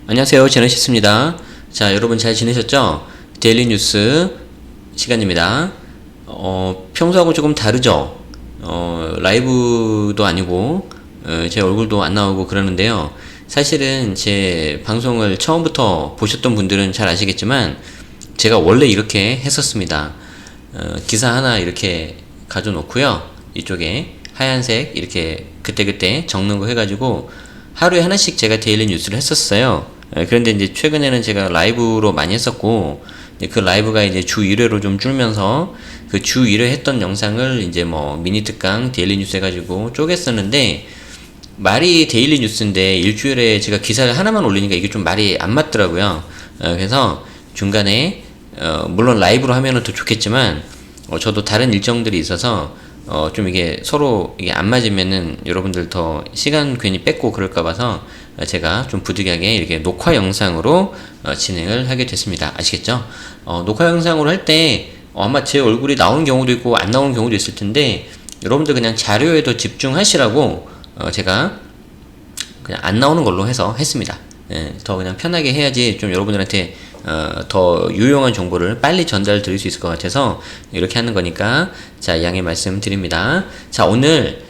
안녕하세요, 제너시스입니다. 자, 여러분 잘 지내셨죠? 데일리 뉴스 시간입니다. 평소하고 조금 다르죠? 라이브도 아니고, 제 얼굴도 안 나오고 그러는데요. 사실은 제 방송을 처음부터 보셨던 분들은 잘 아시겠지만, 제가 원래 이렇게 했었습니다. 기사 하나 이렇게 가져놓고요. 이쪽에 하얀색 이렇게 그때그때 적는 거 해가지고, 하루에 하나씩 제가 데일리 뉴스를 했었어요. 그런데 이제 최근에는 제가 라이브로 많이 했었고, 그 라이브가 이제 주 1회로 좀 줄면서 그 주 1회 했던 영상을 이제 뭐 미니 특강 데일리 뉴스 해가지고 쪼갰었는데, 말이 데일리 뉴스인데 일주일에 제가 기사를 하나만 올리니까 이게 좀 말이 안 맞더라고요. 그래서 중간에 물론 라이브로 하면은 더 좋겠지만, 저도 다른 일정들이 있어서 좀 이게 서로 이게 안 맞으면은 여러분들 더 시간 괜히 뺏고 그럴까 봐서 제가 좀 부득이하게 이렇게 녹화 영상으로 진행을 하게 됐습니다. 아시겠죠? 녹화 영상으로 할 때 아마 제 얼굴이 나오는 경우도 있고 안 나오는 경우도 있을 텐데, 여러분들 그냥 자료에 더 집중하시라고 제가 그냥 안 나오는 걸로 해서 했습니다. 더 그냥 편하게 해야지 좀 여러분들한테 더 유용한 정보를 빨리 전달 드릴 수 있을 것 같아서 이렇게 하는 거니까, 자, 양해 말씀드립니다. 자, 오늘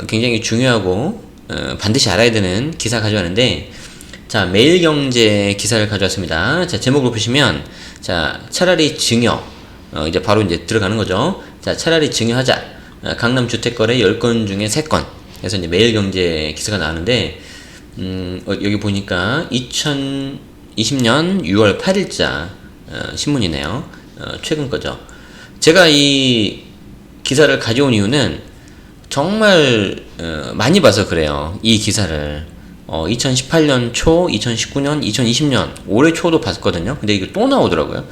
굉장히 중요하고 반드시 알아야 되는 기사 가져왔는데, 자, 매일경제 기사를 가져왔습니다. 자, 제목을 보시면, 자, 차라리 증여, 이제 바로 이제 들어가는 거죠. 자, 차라리 증여하자. 강남 주택거래 10건 중에 3건. 그래서 이제 매일경제 기사가 나왔는데, 여기 보니까 2020년 6월 8일자 신문이네요. 최근 거죠. 제가 이 기사를 가져온 이유는 정말 많이 봐서 그래요. 이 기사를 2018년 초, 2019년, 2020년 올해 초도 봤거든요. 근데 이게 또 나오더라고요.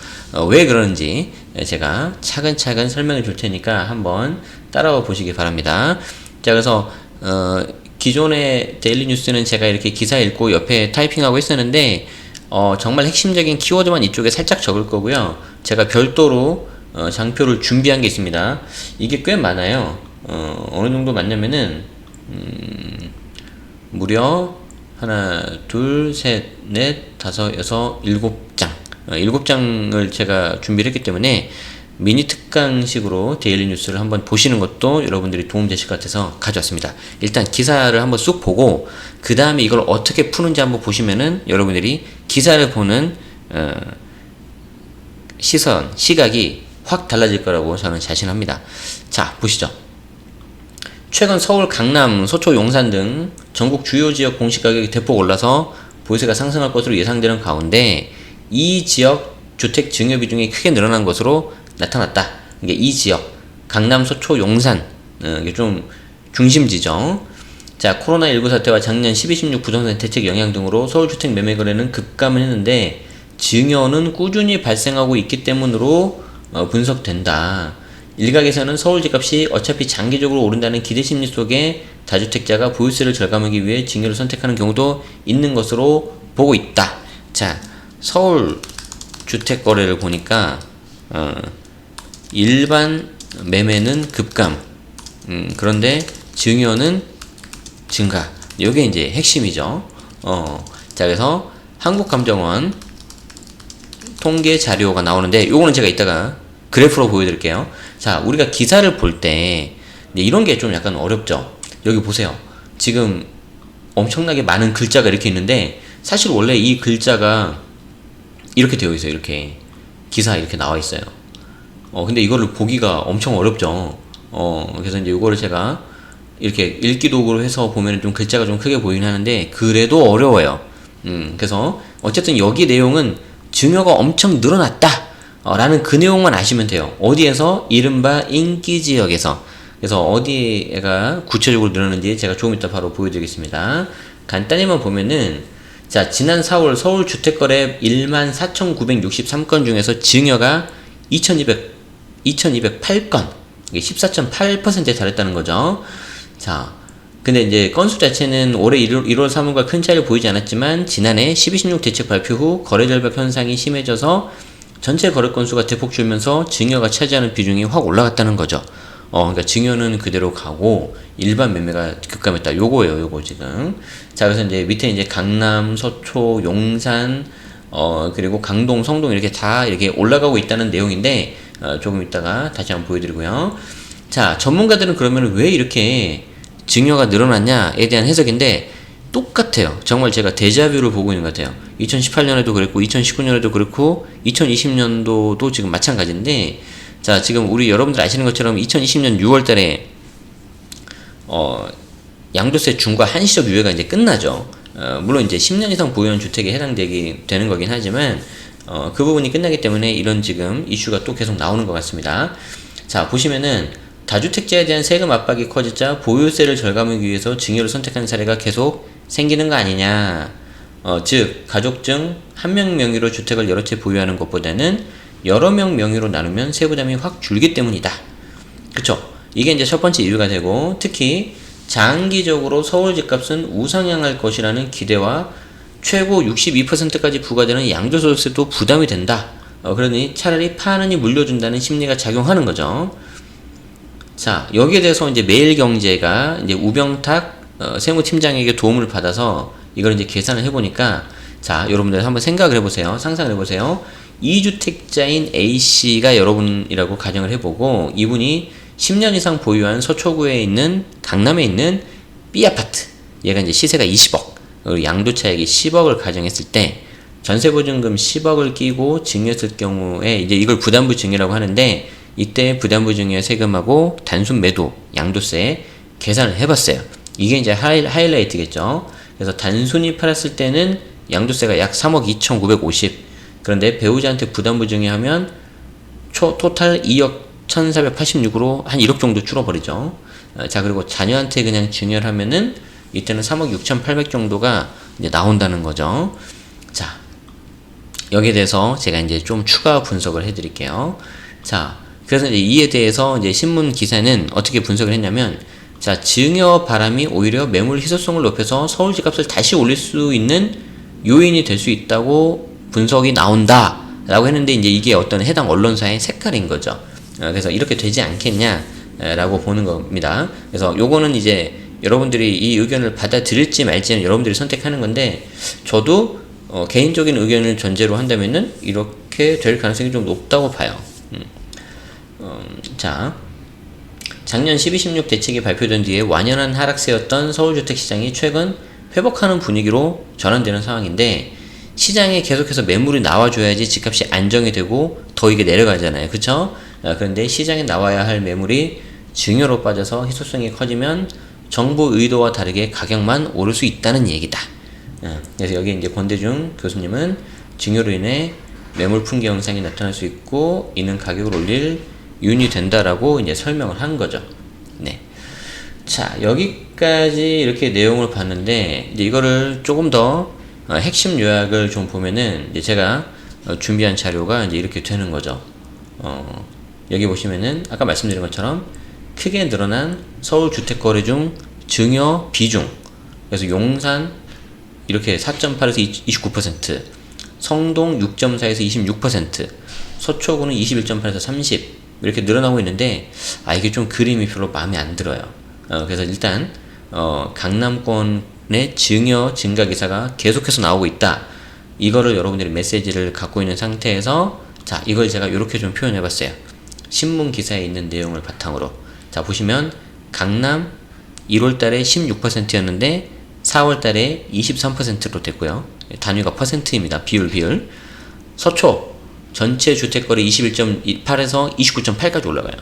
왜 그러는지 제가 차근차근 설명해 줄 테니까 한번 따라와 보시기 바랍니다. 자, 그래서 기존의 데일리 뉴스는 제가 이렇게 기사 읽고 옆에 타이핑하고 했었는데, 정말 핵심적인 키워드만 이쪽에 살짝 적을 거고요. 제가 별도로 장표를 준비한 게 있습니다. 이게 꽤 많아요. 어느 정도 많냐면은 무려 하나, 둘, 셋, 넷, 다섯, 여섯, 7장. 7장을 제가 준비를 했기 때문에 미니 특강식으로 데일리 뉴스를 한번 보시는 것도 여러분들이 도움되실 것 같아서 가져왔습니다. 일단 기사를 한번 쑥 보고 그 다음에 이걸 어떻게 푸는지 한번 보시면은 여러분들이 기사를 보는 시각이 확 달라질 거라고 저는 자신합니다. 자, 보시죠. 최근 서울, 강남, 서초, 용산 등 전국 주요 지역 공시가격이 대폭 올라서 보유세가 상승할 것으로 예상되는 가운데, 이 지역 주택 증여 비중이 크게 늘어난 것으로 나타났다. 이게 이 지역 강남, 서초, 용산, 이게 좀 중심지죠. 자, 코로나19 사태와 작년 12.16 부동산 대책 영향 등으로 서울 주택 매매 거래는 급감을 했는데, 증여는 꾸준히 발생하고 있기 때문으로 분석된다. 일각에서는 서울 집값이 어차피 장기적으로 오른다는 기대 심리 속에 다주택자가 보유세를 절감하기 위해 증여를 선택하는 경우도 있는 것으로 보고 있다. 자, 서울 주택 거래를 보니까 일반 매매는 급감, 그런데 증여는 증가. 이게 이제 핵심이죠. 자, 그래서 한국감정원 통계 자료가 나오는데, 요거는 제가 이따가 그래프로 보여드릴게요. 자, 우리가 기사를 볼 때 이런 게 좀 약간 어렵죠. 여기 보세요. 지금 엄청나게 많은 글자가 이렇게 있는데, 사실 원래 이 글자가 이렇게 되어 있어요. 이렇게 기사 이렇게 나와 있어요. 근데 이거를 보기가 엄청 어렵죠. 그래서 이제 이거를 제가 이렇게 읽기 도구로 해서 보면 좀 글자가 좀 크게 보이긴 하는데, 그래도 어려워요. 그래서 어쨌든 여기 내용은 증여가 엄청 늘어났다 라는 그 내용만 아시면 돼요. 어디에서? 이른바 인기지역에서. 그래서 어디가 구체적으로 늘었는지 제가 조금 이따 바로 보여드리겠습니다. 간단히만 보면은, 자, 지난 4월 서울 주택거래 14,963건 중에서 증여가 2,208건, 이게 14.8%에 달했다는 거죠. 자, 근데 이제 건수 자체는 올해 1월 3월과 큰 차이를 보이지 않았지만, 지난해 12.16 대책 발표 후 거래 절벽 현상이 심해져서 전체 거래 건수가 대폭 줄면서 증여가 차지하는 비중이 확 올라갔다는 거죠. 그러니까 증여는 그대로 가고 일반 매매가 급감했다. 요거예요, 요거 지금. 자, 그래서 이제 밑에 이제 강남, 서초, 용산, 그리고 강동, 성동 이렇게 다 이렇게 올라가고 있다는 내용인데, 조금 이따가 다시 한번 보여드리고요. 자, 전문가들은 그러면 왜 이렇게 증여가 늘어났냐에 대한 해석인데, 똑같아요. 정말 제가 데자뷰를 보고 있는 것 같아요. 2018년에도 그랬고, 2019년에도 그렇고, 2020년도도 지금 마찬가지인데, 자, 지금 우리 여러분들 아시는 것처럼 2020년 6월 달에, 양도세 중과 한시적 유예가 이제 끝나죠. 물론 이제 10년 이상 보유한 주택에 해당되게 되는 거긴 하지만, 그 부분이 끝나기 때문에 이런 지금 이슈가 또 계속 나오는 것 같습니다. 자, 보시면은, 다주택자에 대한 세금 압박이 커지자 보유세를 절감하기 위해서 증여를 선택하는 사례가 계속 생기는 거 아니냐. 즉, 가족 중 한 명 명의로 주택을 여러 채 보유하는 것보다는 여러 명 명의로 나누면 세부담이 확 줄기 때문이다. 그쵸? 이게 이제 첫 번째 이유가 되고, 특히 장기적으로 서울 집값은 우상향할 것이라는 기대와 최고 62%까지 부과되는 양도소득세도 부담이 된다. 그러니 차라리 파느니 물려준다는 심리가 작용하는 거죠. 자, 여기에 대해서 이제 매일경제가 이제 우병탁 세무팀장에게 도움을 받아서 이걸 이제 계산을 해보니까, 자, 여러분들 한번 생각을 해보세요. 상상을 해보세요. 2주택자인 A씨가 여러분이라고 가정을 해보고, 이분이 10년 이상 보유한 서초구에 있는, 강남에 있는 B아파트. 얘가 이제 시세가 20억. 그리고 양도차익이 10억을 가정했을 때, 전세보증금 10억을 끼고 증여했을 경우에, 이제 이걸 부담부 증여라고 하는데, 이때 부담부 증여 세금하고 단순 매도, 양도세 계산을 해봤어요. 이게 이제 하이라이트겠죠. 그래서 단순히 팔았을 때는 양도세가 약 3억 2,950. 그런데 배우자한테 부담부 증여하면 토탈 2억 1,486으로 한 1억 정도 줄어버리죠. 자, 그리고 자녀한테 그냥 증여를 하면은 이때는 3억 6,800 정도가 이제 나온다는 거죠. 자, 여기에 대해서 제가 이제 좀 추가 분석을 해드릴게요. 자, 그래서 이제 이에 대해서 이제 신문 기사는 어떻게 분석을 했냐면, 자, 증여 바람이 오히려 매물 희소성을 높여서 서울 집값을 다시 올릴 수 있는 요인이 될 수 있다고 분석이 나온다 라고 했는데, 이제 이게 어떤 해당 언론사의 색깔인 거죠. 그래서 이렇게 되지 않겠냐 라고 보는 겁니다. 그래서 요거는 이제 여러분들이 이 의견을 받아들일지 말지는 여러분들이 선택하는 건데, 저도 개인적인 의견을 전제로 한다면은 이렇게 될 가능성이 좀 높다고 봐요. 자, 작년 12.16 대책이 발표된 뒤에 완연한 하락세였던 서울주택시장이 최근 회복하는 분위기로 전환되는 상황인데, 시장에 계속해서 매물이 나와줘야지 집값이 안정이 되고 더 이게 내려가잖아요. 그쵸? 그런데 시장에 나와야 할 매물이 증여로 빠져서 희소성이 커지면 정부 의도와 다르게 가격만 오를 수 있다는 얘기다. 그래서 여기 이제 권대중 교수님은 증여로 인해 매물 풍기 현상이 나타날 수 있고 이는 가격을 올릴 요인이 된다라고 이제 설명을 한 거죠. 네. 자, 여기까지 이렇게 내용을 봤는데, 이제 이거를 조금 더 핵심 요약을 좀 보면은, 이제 제가 준비한 자료가 이제 이렇게 되는 거죠. 여기 보시면은 아까 말씀드린 것처럼 크게 늘어난 서울 주택 거래 중 증여 비중. 그래서 용산 이렇게 4.8에서 29%, 성동 6.4에서 26%, 서초구는 21.8에서 30 이렇게 늘어나고 있는데, 이게 좀 그림이 별로 마음에 안 들어요. 그래서 일단 강남권의 증여 증가 기사가 계속해서 나오고 있다. 이거를 여러분들이 메시지를 갖고 있는 상태에서, 자, 이걸 제가 이렇게 좀 표현해 봤어요. 신문 기사에 있는 내용을 바탕으로. 자, 보시면 강남 1월 달에 16%였는데 4월 달에 23%로 됐고요. 단위가 퍼센트입니다. 비율. 서초 전체 주택거래 21.8에서 29.8까지 올라가요.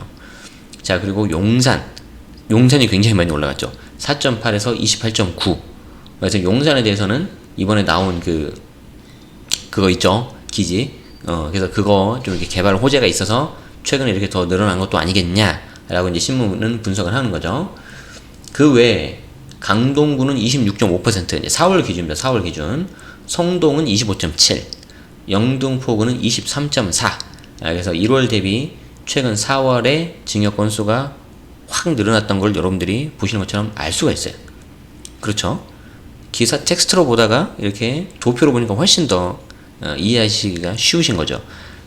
자, 그리고 용산이 굉장히 많이 올라갔죠. 4.8에서 28.9. 그래서 용산에 대해서는 이번에 나온 그거 있죠, 기지. 그래서 그거 좀 이렇게 개발 호재가 있어서 최근에 이렇게 더 늘어난 것도 아니겠냐라고 이제 신문은 분석을 하는 거죠. 그 외에 강동구는 26.5%, 이제 4월 기준입니다. 4월 기준. 성동은 25.7, 영등포구는 23.4. 그래서 1월 대비 최근 4월에 증여 건수가 확 늘어났던 걸 여러분들이 보시는 것처럼 알 수가 있어요. 그렇죠? 기사 텍스트로 보다가 이렇게 도표로 보니까 훨씬 더 이해하시기가 쉬우신 거죠.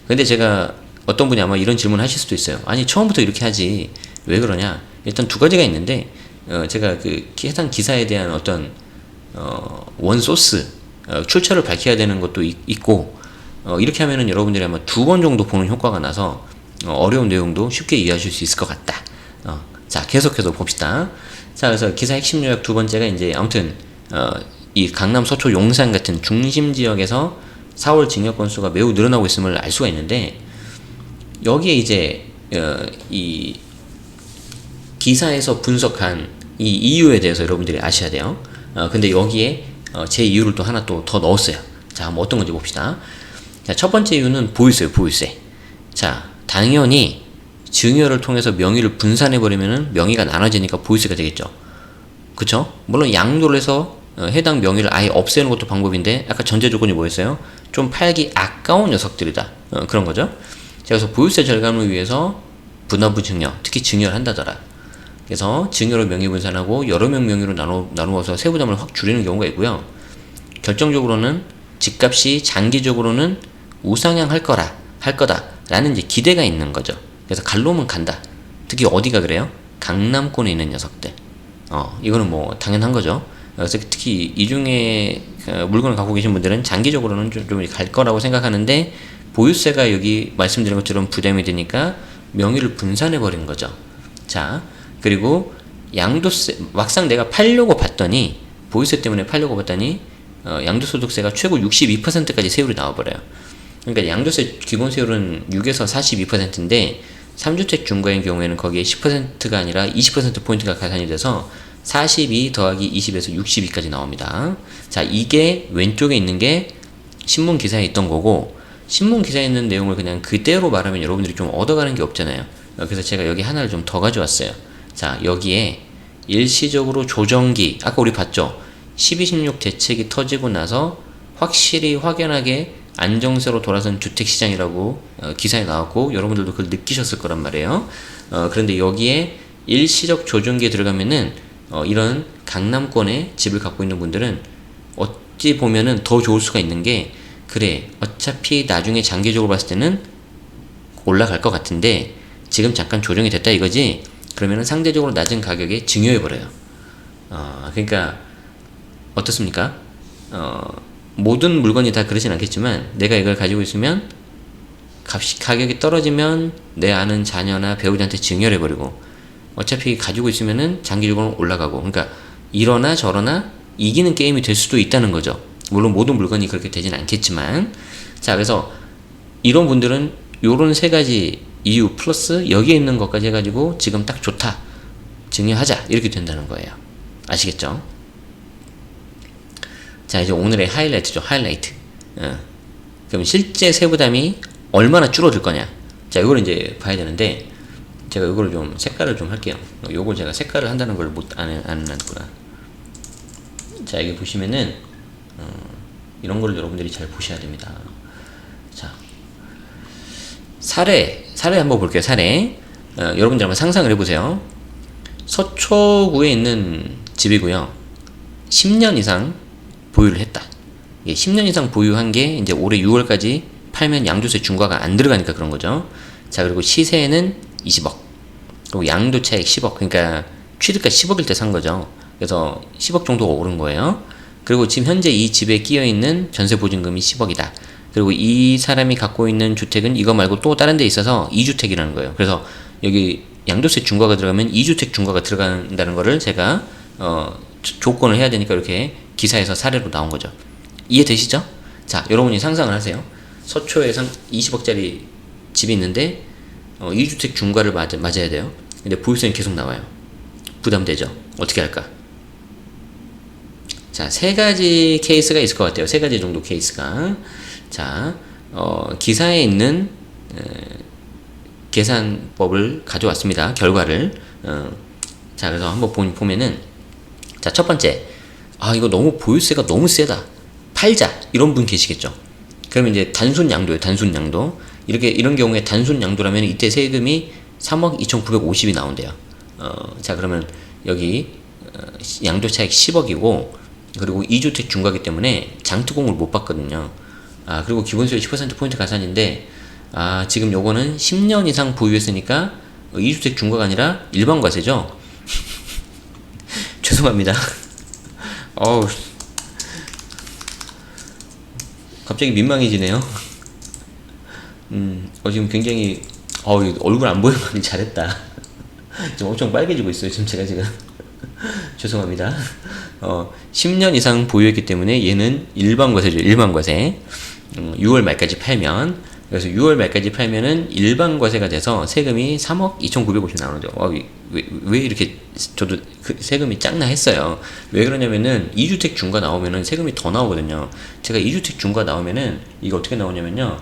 근데 제가 어떤 분이 아마 이런 질문 하실 수도 있어요. 아니, 처음부터 이렇게 하지 왜 그러냐? 일단 두 가지가 있는데, 제가 그 해당 기사에 대한 어떤 원 소스, 출처를 밝혀야 되는 것도 있고, 이렇게 하면은 여러분들이 아마 두 번 정도 보는 효과가 나서 어려운 내용도 쉽게 이해하실 수 있을 것 같다. 자, 계속해서 봅시다. 자, 그래서 기사 핵심 요약 두 번째가 이제 아무튼 이 강남, 서초, 용산 같은 중심 지역에서 4월 징역 건수가 매우 늘어나고 있음을 알 수가 있는데, 여기에 이제 이 기사에서 분석한 이 이유에 대해서 여러분들이 아셔야 돼요. 근데 여기에 제 이유를 또 하나 또 더 넣었어요. 자, 한번 어떤 건지 봅시다. 자, 첫 번째 이유는 보유세요, 보유세. 자, 당연히 증여를 통해서 명의를 분산해버리면은 명의가 나눠지니까 보유세가 되겠죠. 그쵸? 물론 양도를 해서 해당 명의를 아예 없애는 것도 방법인데, 아까 전제 조건이 뭐였어요? 좀 팔기 아까운 녀석들이다. 그런 거죠. 자, 그래서 보유세 절감을 위해서 분할부 증여, 특히 증여를 한다더라. 그래서 증여로 명의 분산하고 여러 명 명의로 나누어서 세부담을 확 줄이는 경우가 있고요. 결정적으로는 집값이 장기적으로는 우상향할 거다라는 이제 기대가 있는 거죠. 그래서 갈로면 간다. 특히 어디가 그래요? 강남권에 있는 녀석들. 이거는 뭐 당연한 거죠. 그래서 특히 이 중에 물건을 갖고 계신 분들은 장기적으로는 좀 갈 거라고 생각하는데, 보유세가 여기 말씀드린 것처럼 부담이 되니까 명의를 분산해 버리는 거죠. 자, 그리고 양도세, 막상 내가 팔려고 봤더니, 보유세 때문에 팔려고 봤더니 양도소득세가 최고 62%까지 세율이 나와버려요. 그러니까 양도세 기본 세율은 6에서 42%인데 3주택 중과인 경우에는 거기에 10%가 아니라 20%포인트가 가산이 돼서 42 더하기 20에서 62까지 나옵니다. 자, 이게 왼쪽에 있는 게 신문 기사에 있던 거고, 신문 기사에 있는 내용을 그냥 그대로 말하면 여러분들이 좀 얻어가는 게 없잖아요. 그래서 제가 여기 하나를 좀 더 가져왔어요. 자, 여기에 일시적으로 조정기, 아까 우리 봤죠? 12.16 대책이 터지고 나서 확실히 확연하게 안정세로 돌아선 주택시장이라고 기사에 나왔고, 여러분들도 그걸 느끼셨을 거란 말이에요. 그런데 여기에 일시적 조정기에 들어가면은 이런 강남권에 집을 갖고 있는 분들은 어찌 보면은 더 좋을 수가 있는 게, 그래, 어차피 나중에 장기적으로 봤을 때는 올라갈 것 같은데 지금 잠깐 조정이 됐다 이거지. 그러면은 상대적으로 낮은 가격에 증여해버려요. 그러니까 어떻습니까? 모든 물건이 다 그러진 않겠지만, 내가 이걸 가지고 있으면 가격이 떨어지면 내 아는 자녀나 배우자한테 증여를 해버리고, 어차피 가지고 있으면은 장기적으로 올라가고, 그러니까 이러나 저러나 이기는 게임이 될 수도 있다는 거죠. 물론 모든 물건이 그렇게 되진 않겠지만. 자, 그래서 이런 분들은 요런 세 가지 이유 플러스 여기에 있는 것까지 해가지고 지금 딱 좋다, 증여하자, 이렇게 된다는 거예요. 아시겠죠? 자, 이제 오늘의 하이라이트죠. 하이라이트. 그럼 실제 세부담이 얼마나 줄어들 거냐. 자, 이걸 이제 봐야 되는데, 제가 이거를 좀 색깔을 좀 할게요. 요걸 제가 색깔을 한다는 걸 안 해놨구나. 자, 여기 보시면은 이런 거를 여러분들이 잘 보셔야 됩니다. 자, 사례 한번 볼게요. 사례. 여러분들 한번 상상을 해보세요. 서초구에 있는 집이고요. 10년 이상 보유를 했다. 10년 이상 보유한 게 이제 올해 6월까지 팔면 양도세 중과가 안 들어가니까 그런 거죠. 자, 그리고 시세는 20억. 그리고 양도 차익 10억. 그러니까 취득가 10억일 때 산 거죠. 그래서 10억 정도가 오른 거예요. 그리고 지금 현재 이 집에 끼어 있는 전세 보증금이 10억이다. 그리고 이 사람이 갖고 있는 주택은 이거 말고 또 다른 데 있어서 2주택이라는 거예요. 그래서 여기 양도세 중과가 들어가면 2주택 중과가 들어간다는 거를 제가 조건을 해야 되니까 이렇게 기사에서 사례로 나온 거죠. 이해되시죠? 자, 여러분이 상상을 하세요. 서초에 20억짜리 집이 있는데 2주택 중과를 맞아야 돼요. 근데 보유세는 계속 나와요. 부담되죠? 어떻게 할까? 자, 세 가지 케이스가 있을 것 같아요. 세 가지 정도 케이스가. 자, 기사에 있는 계산법을 가져왔습니다. 결과를. 자, 그래서 한번 보면은, 자, 첫 번째, 이거 너무 보유세가 너무 세다, 팔자, 이런 분 계시겠죠. 그러면 이제 단순 양도예요. 단순 양도. 이런 경우에 단순 양도라면 이때 세금이 3억 2,950이 나온대요. 자, 그러면 여기 양도 차익 10억이고, 그리고 2주택 중과기 때문에 장특공을 못 받거든요. 그리고 기본세율 10%포인트 가산인데, 지금 요거는 10년 이상 보유했으니까 2주택 중과가 아니라 일반 과세죠. 죄송합니다. 어우, 갑자기 민망해지네요. 지금 굉장히, 얼굴 안 보이면 잘했다. 지금 엄청 빨개지고 있어요, 지금 제가 지금. 죄송합니다. 10년 이상 보유했기 때문에 얘는 일반 과세죠, 일반 과세. 6월 말까지 팔면, 그래서 6월 말까지 팔면은 일반 과세가 돼서 세금이 3억 2,950 나오는데, 왜 이렇게 저도 그 세금이 작나 했어요. 왜 그러냐면은 2주택 중과 나오면은 세금이 더 나오거든요. 제가 2주택 중과 나오면은 이거 어떻게 나오냐면요.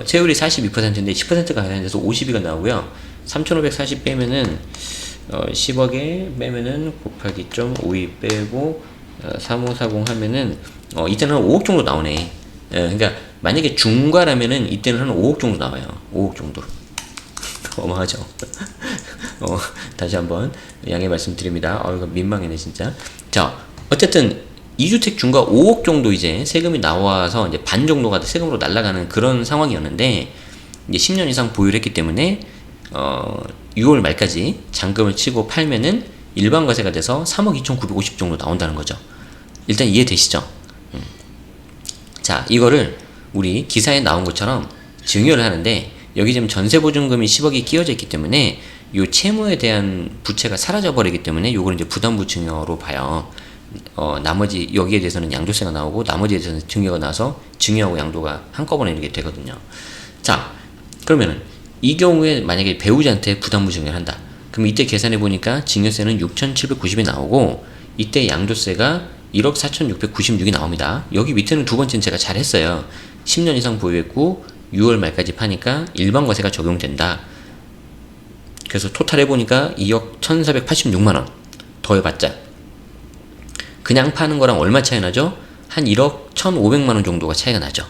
세율이 42%인데 10%가 계산돼서 52가 나오고요. 3,540 빼면은 10억에 빼면은 곱하기 점 52 빼고 3540 하면은 이때는 한 5억 정도 나오네. 그러니까 만약에 중과라면은 이때는 한 5억 정도 나와요. 5억 정도. 어마하죠. 다시 한번 양해 말씀드립니다. 이거 민망해네 진짜. 자, 어쨌든 2주택 중과 5억 정도 이제 세금이 나와서 이제 반 정도가 세금으로 날아가는 그런 상황이었는데, 이제 10년 이상 보유를 했기 때문에 6월 말까지 잔금을 치고 팔면은 일반 과세가 돼서 3억 2,950 정도 나온다는 거죠. 일단 이해되시죠? 자, 이거를 우리 기사에 나온 것처럼 증여를 하는데, 여기 지금 전세보증금이 10억이 끼워져 있기 때문에 요 채무에 대한 부채가 사라져 버리기 때문에 요걸 이제 부담부 증여로 봐요. 나머지 여기에 대해서는 양도세가 나오고 나머지에 대해서는 증여가 나와서 증여하고 양도가 한꺼번에 이렇게 되거든요. 자, 그러면은 이 경우에 만약에 배우자한테 부담부 증여를 한다. 그럼 이때 계산해 보니까 증여세는 6,790이 나오고 이때 양도세가 1억 4,696이 나옵니다. 여기 밑에는 두 번째는 제가 잘 했어요. 10년 이상 보유했고 6월 말까지 파니까 일반 과세가 적용된다. 그래서 토탈 해보니까 2억 1,486만원 더해봤자 그냥 파는 거랑 얼마 차이 나죠? 한 1억 1,500만원 정도가 차이가 나죠.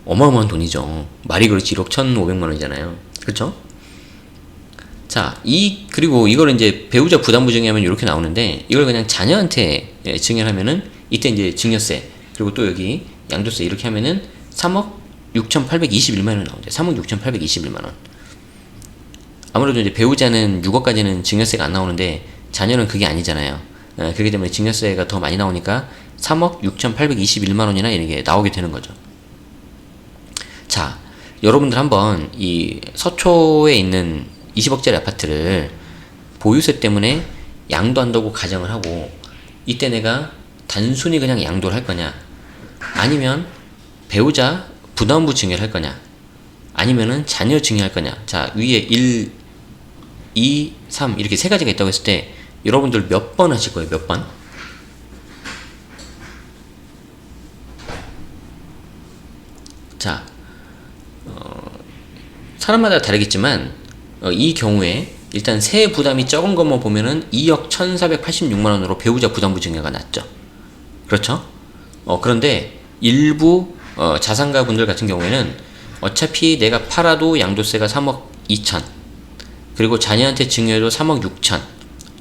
어마어마한 돈이죠. 말이 그렇지 1억 1,500만원이잖아요. 그렇죠? 자, 그리고 이걸 이제 배우자 부담부 증여하면 이렇게 나오는데, 이걸 그냥 자녀한테 증여를 하면은 이때 이제 증여세 그리고 또 여기 양도세 이렇게 하면은 3억 6,821만원 나오죠. 3억 6,821만원. 아무래도 이제 배우자는 6억까지는 증여세가 안 나오는데 자녀는 그게 아니잖아요. 그렇기 때문에 증여세가 더 많이 나오니까 3억 6,821만원이나 이렇게 나오게 되는 거죠. 자, 여러분들 한번 이 서초에 있는 20억짜리 아파트를 보유세 때문에 양도한다고 가정을 하고, 이때 내가 단순히 그냥 양도를 할 거냐, 아니면 배우자 부담부 증여를 할 거냐, 아니면은 자녀 증여할 거냐. 자, 위에 1, 2, 3 이렇게 세 가지가 있다고 했을 때 여러분들 몇 번 하실 거예요? 몇 번? 자, 사람마다 다르겠지만 이 경우에 일단 세 부담이 적은 것만 보면은 2억 1,486만원으로 배우자 부담부 증여가 났죠. 그렇죠? 그런데 일부 자산가 분들 같은 경우에는 어차피 내가 팔아도 양도세가 3억 2천, 그리고 자녀한테 증여해도 3억 6천,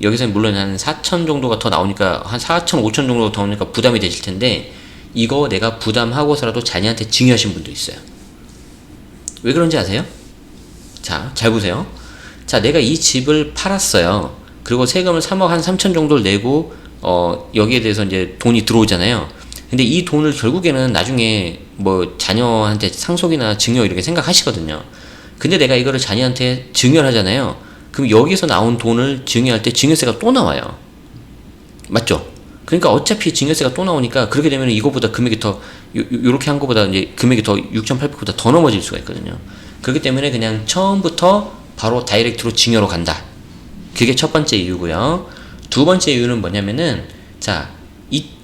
여기서 물론 한 4천 정도가 더 나오니까 한 4천 5천 정도가 더 나오니까 부담이 되실 텐데, 이거 내가 부담하고서라도 자녀한테 증여하신 분도 있어요. 왜 그런지 아세요? 자, 잘 보세요. 자, 내가 이 집을 팔았어요. 그리고 세금을 3억 한 3천 정도를 내고 여기에 대해서 이제 돈이 들어오잖아요. 근데 이 돈을 결국에는 나중에 뭐 자녀한테 상속이나 증여 이렇게 생각하시거든요. 근데 내가 이거를 자녀한테 증여를 하잖아요. 그럼 여기서 나온 돈을 증여할 때 증여세가 또 나와요. 맞죠? 그러니까 어차피 증여세가 또 나오니까 그렇게 되면 이거보다 금액이 더 요렇게 한 거보다 이제 금액이 더 6,800보다 더 넘어질 수가 있거든요. 그렇기 때문에 그냥 처음부터 바로 다이렉트로 증여로 간다. 그게 첫 번째 이유고요. 두 번째 이유는 뭐냐면은, 자,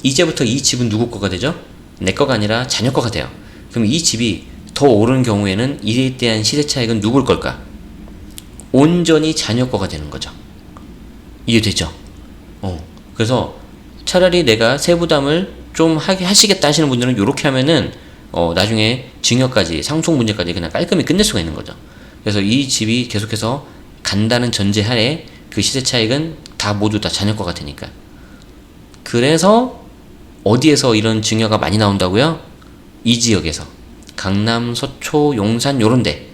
이제부터 이 집은 누구 거가 되죠? 내 거가 아니라 자녀 거가 돼요. 그럼 이 집이 더 오른 경우에는 이에 대한 시세 차익은 누굴 걸까? 온전히 자녀 거가 되는 거죠. 이해되죠? 그래서 차라리 내가 세부담을 좀 하시겠다 하시는 분들은 이렇게 하면은 나중에 증여까지 상속 문제까지 그냥 깔끔히 끝낼 수가 있는 거죠. 그래서 이 집이 계속해서 간다는 전제하에 그 시세 차익은 다 모두 다 자녀 거가 되니까. 그래서 어디에서 이런 증여가 많이 나온다고요? 이 지역에서 강남, 서초, 용산 요런데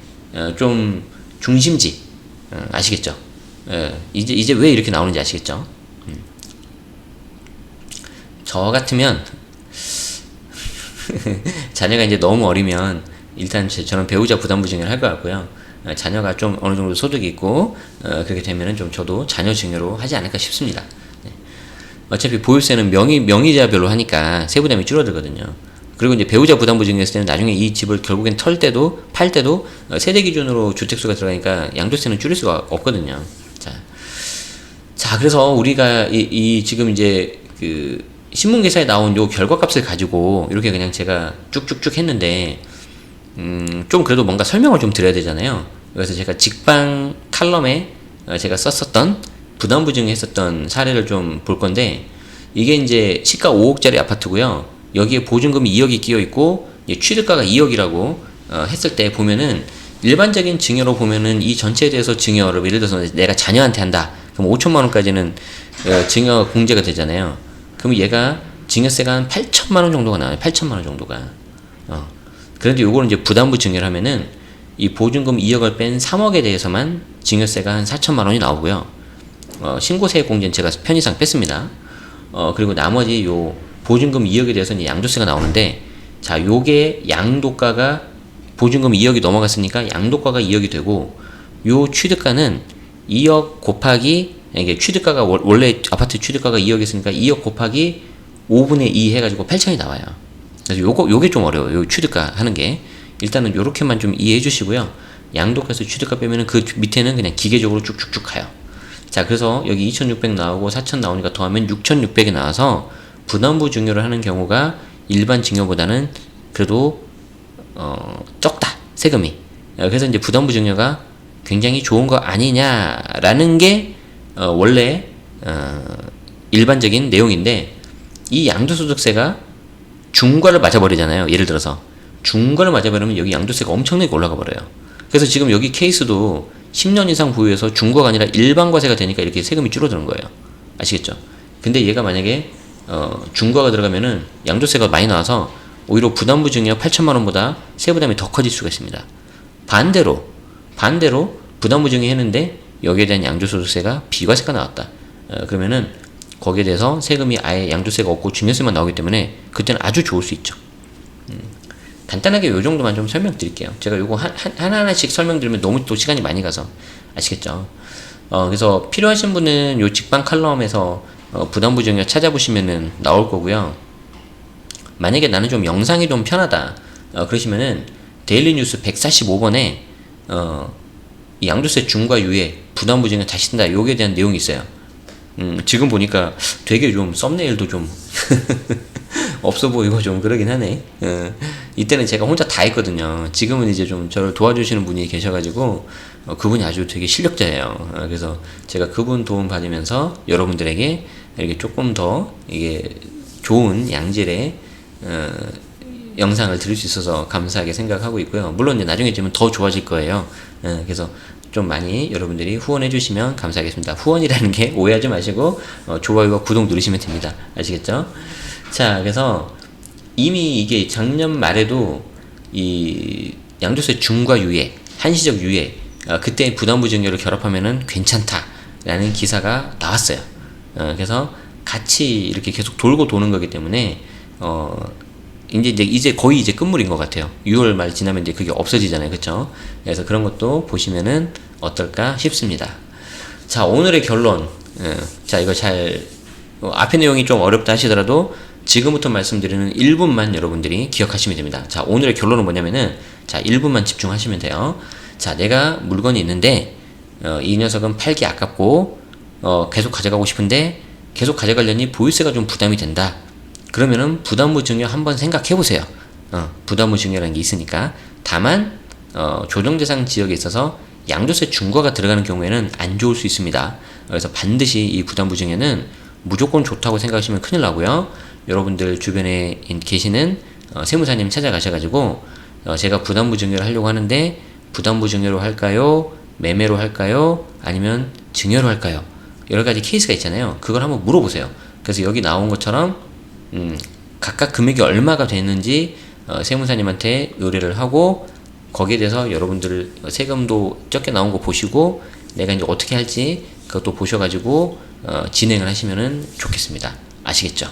좀 중심지 아시겠죠? 이제 왜 이렇게 나오는지 아시겠죠? 저 같으면 자녀가 이제 너무 어리면 일단 저는 배우자 부담부 증여를 할 것 같고요. 자녀가 좀 어느 정도 소득이 있고 그렇게 되면은 좀 저도 자녀 증여로 하지 않을까 싶습니다. 네. 어차피 보유세는 명의자별로 하니까 세부담이 줄어들거든요. 그리고 이제 배우자 부담부 증여했을 때는 나중에 이 집을 결국엔 팔 때도 세대 기준으로 주택수가 들어가니까 양도세는 줄일 수가 없거든요. 자 그래서 우리가 이 지금 이제 그 신문기사에 나온 요 결과값을 가지고 이렇게 그냥 제가 쭉쭉쭉 했는데 좀 그래도 뭔가 설명을 좀 드려야 되잖아요. 그래서 제가 직방 칼럼에 제가 썼었던 부담부 증여했었던 사례를 좀 볼 건데, 이게 이제 시가 5억짜리 아파트고요. 여기에 보증금이 2억이 끼어 있고 취득가가 2억이라고 했을 때 보면은 일반적인 증여로 보면은 이 전체에 대해서 증여를 예를 들어서 내가 자녀한테 한다. 그럼 5천만 원까지는 증여 공제가 되잖아요. 그럼 얘가 증여세가 한 8천만 원 정도가 나와요. 8천만 원 정도가. 그런데 요거는 이제 부담부 증여를 하면은 이 보증금 2억을 뺀 3억에 대해서만 증여세가 한 4천만 원이 나오고요. 신고세액 공제는 제가 편의상 뺐습니다. 그리고 나머지 요 보증금 2억에 대해서는 양도세가 나오는데, 자, 요게 양도가가 보증금 2억이 넘어갔으니까 양도가가 2억이 되고, 요 취득가는 2억 곱하기, 이게 취득가가 원래 아파트 취득가가 2억이었으니까 2억 곱하기 5분의 2 해가지고 8천이 나와요. 그래서 요게 좀 어려워요. 요 취득가 하는 게. 일단은 요렇게만 좀 이해해 주시고요. 양도가에서 취득가 빼면은 그 밑에는 그냥 기계적으로 쭉쭉쭉 가요. 자, 그래서 여기 2600 나오고 4000 나오니까 더하면 6600이 나와서 부담부 증여를 하는 경우가 일반 증여보다는 그래도 적다, 세금이. 그래서 이제 부담부 증여가 굉장히 좋은 거 아니냐라는 게 원래 일반적인 내용인데, 이 양도소득세가 중과를 맞아버리잖아요. 예를 들어서 중과를 맞아버리면 여기 양도세가 엄청나게 올라가 버려요. 그래서 지금 여기 케이스도 10년 이상 보유해서 중과가 아니라 일반과세가 되니까 이렇게 세금이 줄어드는 거예요. 아시겠죠? 근데 얘가 만약에 중과가 들어가면은 양도세가 많이 나와서 오히려 부담부 증여 8천만 원보다 세부담이 더 커질 수가 있습니다. 반대로 부담부 증여 했는데 여기에 대한 양도소득세가 비과세가 나왔다. 그러면은 거기에 대해서 세금이 아예 양도세가 없고 증여세만 나오기 때문에 그때는 아주 좋을 수 있죠. 간단하게 요 정도만 좀 설명드릴게요. 제가 요거 하나하나씩 설명드리면 너무 또 시간이 많이 가서 아시겠죠? 그래서 필요하신 분은 요 직방 칼럼에서 부담부 증여 찾아보시면은 나올 거고요. 만약에 나는 좀 영상이 좀 편하다 그러시면은 데일리 뉴스 145번에 이 양도세 중과 유예 부담부 증여 다시 쓴다 요게 대한 내용이 있어요. 지금 보니까 되게 좀 썸네일도 좀 없어 보이고 좀 그러긴 하네. 이때는 제가 혼자 다 했거든요. 지금은 이제 좀 저를 도와주시는 분이 계셔가지고 그분이 아주 되게 실력자예요. 그래서 제가 그분 도움 받으면서 여러분들에게 이렇게 조금 더 이게 좋은 양질의 영상을 들을 수 있어서 감사하게 생각하고 있고요. 물론 이제 나중에 되면 더 좋아질 거예요. 그래서 좀 많이 여러분들이 후원해 주시면 감사하겠습니다. 후원이라는 게 오해하지 마시고 좋아요와 구독 누르시면 됩니다. 아시겠죠? 자, 그래서 이미 이게 작년 말에도 이 양도세 중과 유예, 한시적 유예, 그때 부담부 증여를 결합하면은 괜찮다라는 기사가 나왔어요. 그래서 같이 이렇게 계속 돌고 도는 거기 때문에 이제 거의 이제 끝물인 것 같아요. 6월 말 지나면 이제 그게 없어지잖아요, 그렇죠? 그래서 그런 것도 보시면은 어떨까 싶습니다. 자, 오늘의 결론. 자, 이거 앞의 내용이 좀 어렵다 하시더라도 지금부터 말씀드리는 1분만 여러분들이 기억하시면 됩니다. 자, 오늘의 결론은 뭐냐면은, 자, 1분만 집중하시면 돼요. 자, 내가 물건이 있는데, 이 녀석은 팔기 아깝고, 계속 가져가고 싶은데, 계속 가져가려니 보유세가 좀 부담이 된다. 그러면은 부담부 증여 한번 생각해 보세요. 부담부 증여라는 게 있으니까. 다만, 조정 대상 지역에 있어서 양도세 중과가 들어가는 경우에는 안 좋을 수 있습니다. 그래서 반드시 이 부담부 증여는 무조건 좋다고 생각하시면 큰일 나고요. 여러분들 주변에 계시는 세무사님 찾아가셔가지고 제가 부담부 증여를 하려고 하는데 부담부 증여로 할까요? 매매로 할까요? 아니면 증여로 할까요? 여러 가지 케이스가 있잖아요. 그걸 한번 물어보세요. 그래서 여기 나온 것처럼 각각 금액이 얼마가 되는지 세무사님한테 의뢰를 하고 거기에 대해서 여러분들 세금도 적게 나온 거 보시고 내가 이제 어떻게 할지 그것도 보셔가지고 진행을 하시면은 좋겠습니다. 아시겠죠?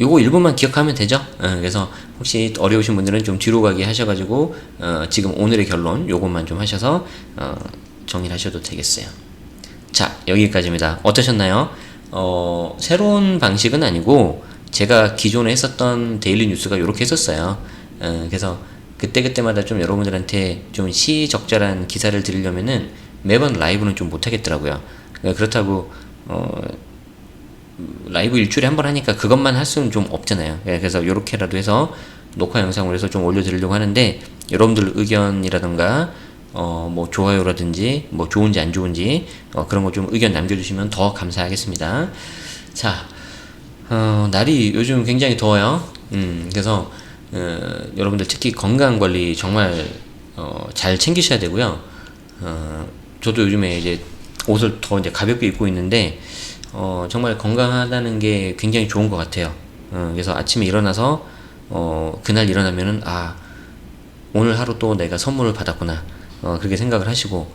요거 일부만 기억하면 되죠. 그래서 혹시 어려우신 분들은 좀 뒤로 가기 하셔가지고 지금 오늘의 결론 요것만 좀 하셔서 정리를 하셔도 되겠어요. 자, 여기까지입니다. 어떠셨나요? 새로운 방식은 아니고 제가 기존에 했었던 데일리 뉴스가 이렇게 했었어요. 그래서 그때그때마다 좀 여러분들한테 좀 시적절한 기사를 드리려면은 매번 라이브는 좀 못하겠더라고요. 그렇다고 라이브 일주일에 한 번 하니까 그것만 할 수는 좀 없잖아요. 그래서 요렇게라도 해서 녹화 영상으로 해서 좀 올려드리려고 하는데, 여러분들 의견이라던가 뭐 좋아요라든지 뭐 좋은지 안 좋은지 그런 거 좀 의견 남겨주시면 더 감사하겠습니다. 자, 날이 요즘 굉장히 더워요. 그래서 여러분들 특히 건강 관리 정말 잘 챙기셔야 되고요. 저도 요즘에 이제 옷을 더 이제 가볍게 입고 있는데 정말 건강하다는 게 굉장히 좋은 것 같아요. 그래서 아침에 일어나서 그날 일어나면은 오늘 하루 또 내가 선물을 받았구나, 그렇게 생각을 하시고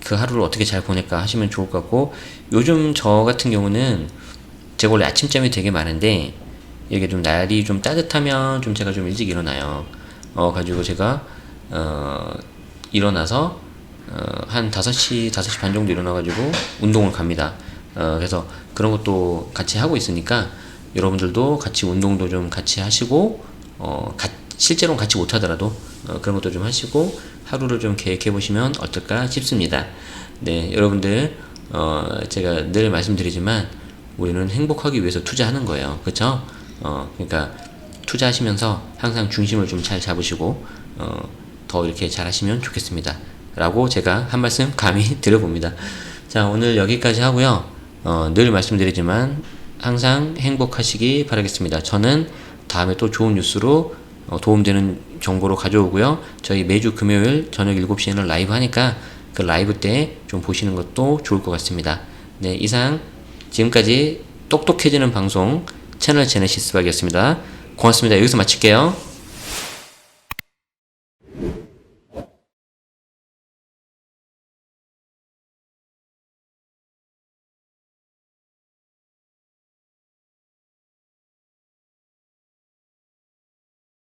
그 하루를 어떻게 잘 보낼까 하시면 좋을 것 같고, 요즘 저 같은 경우는 제가 원래 아침잠이 되게 많은데 이게 좀 날이 좀 따뜻하면 좀 제가 좀 일찍 일어나요. 가지고 제가 일어나서 한 5시, 5시 반 정도 일어나가지고 운동을 갑니다. 그래서 그런 것도 같이 하고 있으니까 여러분들도 같이 운동도 좀 같이 하시고, 실제로는 같이 못하더라도 그런 것도 좀 하시고 하루를 좀 계획해 보시면 어떨까 싶습니다. 네, 여러분들 제가 늘 말씀드리지만 우리는 행복하기 위해서 투자하는 거예요. 그쵸? 그러니까 투자하시면서 항상 중심을 좀 잘 잡으시고 더 이렇게 잘 하시면 좋겠습니다. 라고 제가 한 말씀 감히 드려봅니다. 자, 오늘 여기까지 하고요. 늘 말씀드리지만 항상 행복하시기 바라겠습니다. 저는 다음에 또 좋은 뉴스로 도움되는 정보로 가져오고요. 저희 매주 금요일 저녁 7시에는 라이브 하니까 그 라이브 때 좀 보시는 것도 좋을 것 같습니다. 네, 이상 지금까지 똑똑해지는 방송 채널 제네시스 박이었습니다. 고맙습니다. 여기서 마칠게요.